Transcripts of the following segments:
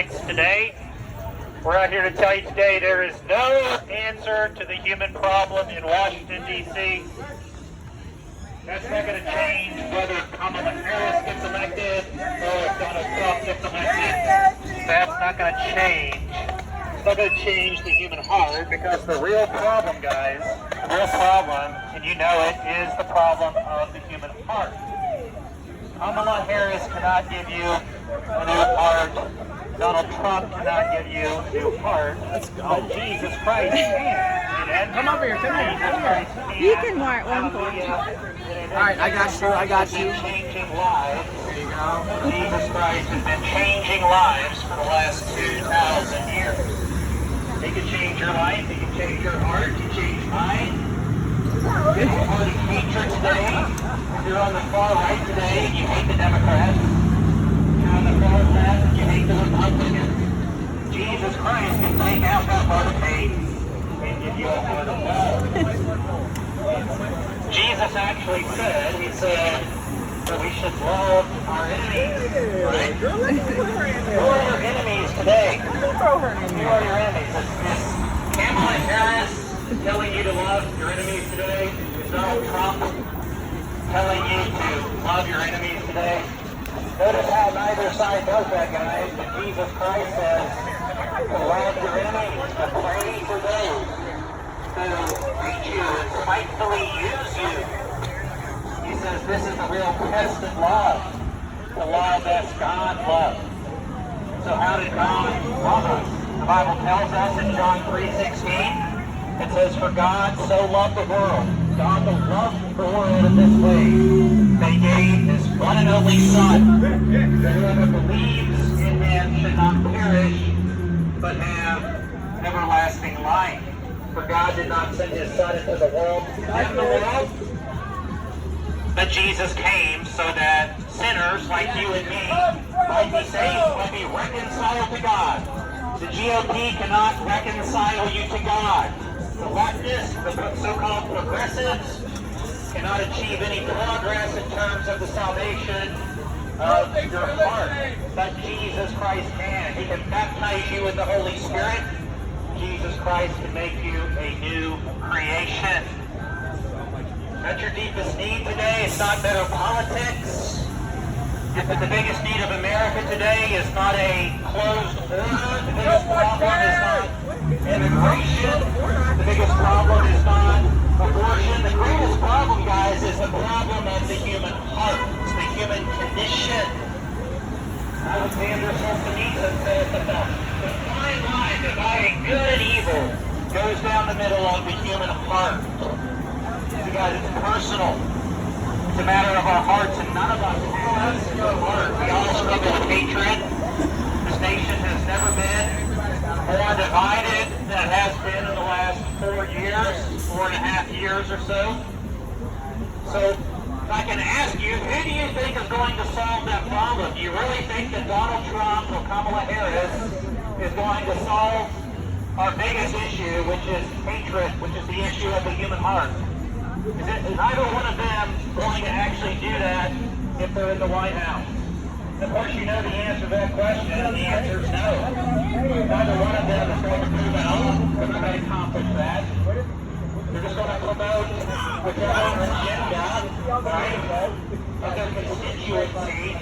Today, we're out here to tell you today there is no answer to the human problem in Washington, D.C. That's not going to change whether Kamala Harris gets elected or if Donald Trump gets elected. That's not going to change. It's not going to change the human heart, because the real problem, guys, the real problem, and you know it, is the problem of the human heart. Kamala Harris cannot give you a new heart. Donald Trump cannot give you a new heart. But Jesus Christ can. Amen? Come over here. Come here. Come here. You can mark one for me. All right, I got you. I got you. Changing lives. There you go. Jesus Christ has been changing lives for the last 2,000 years. He can change your life. He can change your heart. He can change mine. If you're voting hatred today, if you're on the far right today, you hate the Democrats. If you're on the far left, you hate the Republicans. Jesus Christ can take out that heart of hate and give you a heart of love. Jesus actually said, he said that we should love our enemies, right? Who are your enemies today? Who are your enemies? Is Kamala Harris telling you to love your enemies today? Is Donald Trump telling you to love your enemies today? Notice how neither side does that, guys. But Jesus Christ says to love your enemies, to pray for those who hate you and spitefully use you. He says this is the real test of love. The love as God loves. So how did God love us? The Bible tells us in John 3:16, it says, for God so loved the world. God loved the world in this way. They gave his one and only Son, that whoever believes in him should not perish, but have everlasting life. For God did not send his Son into the world to condemn the world, but Jesus came so that sinners like you and me might be saved, might be reconciled to God. The GOP cannot reconcile you to God. The leftists, the so-called progressives, cannot achieve any progress in terms of the salvation of your heart. But Jesus Christ can. He can baptize you in the Holy Spirit. Jesus Christ can make you a new creation. That's your deepest need today. It's not better politics. If the biggest need of America today is not a closed border, the biggest problem is not immigration, the biggest problem is not abortion. The greatest problem, guys, is the problem of the human heart. It's the human condition. Alexander Solzhenitsyn says that the fine line dividing good and evil goes down the middle of the human heart. You guys, it's personal. It's a matter of our hearts, and none of us have a heart. We all struggle with hatred. This nation has never been more divided than it has been in the last 4 years, 4.5 years or so. So, if I can ask you, who do you think is going to solve that problem? Do you really think that Donald Trump or Kamala Harris is going to solve our biggest issue, which is hatred, which is the issue of the human heart? Is either one of them going to actually do that if they're in the White House? Of course, you know the answer to that question, and the answer is no. Neither one of them is going to prove it all. They're not going to accomplish that. They're just going to promote whichever agenda, right, of their constituency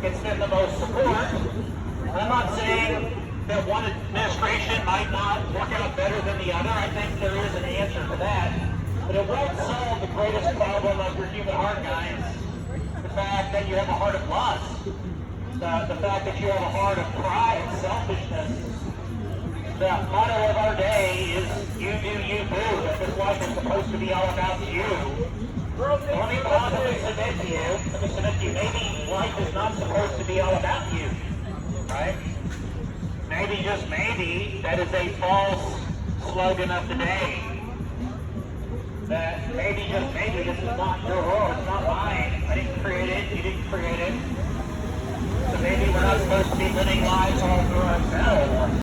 gets them the most support. I'm not saying that one administration might not work out better than the other. I think there is an answer to that. But it won't solve the greatest problem of your human heart, guys. The fact that you have a heart of lust. The fact that you have a heart of pride and selfishness. The motto of our day is, you do, you do. That this life is supposed to be all about you. Let me possibly submit to you. Let me submit to you. Maybe life is not supposed to be all about you. Right? Maybe, just maybe, that is a false slogan of the day. That maybe, just maybe, this is not your world, it's not mine. I didn't create it, you didn't create it. So maybe we're not supposed to be living lives all for ourselves.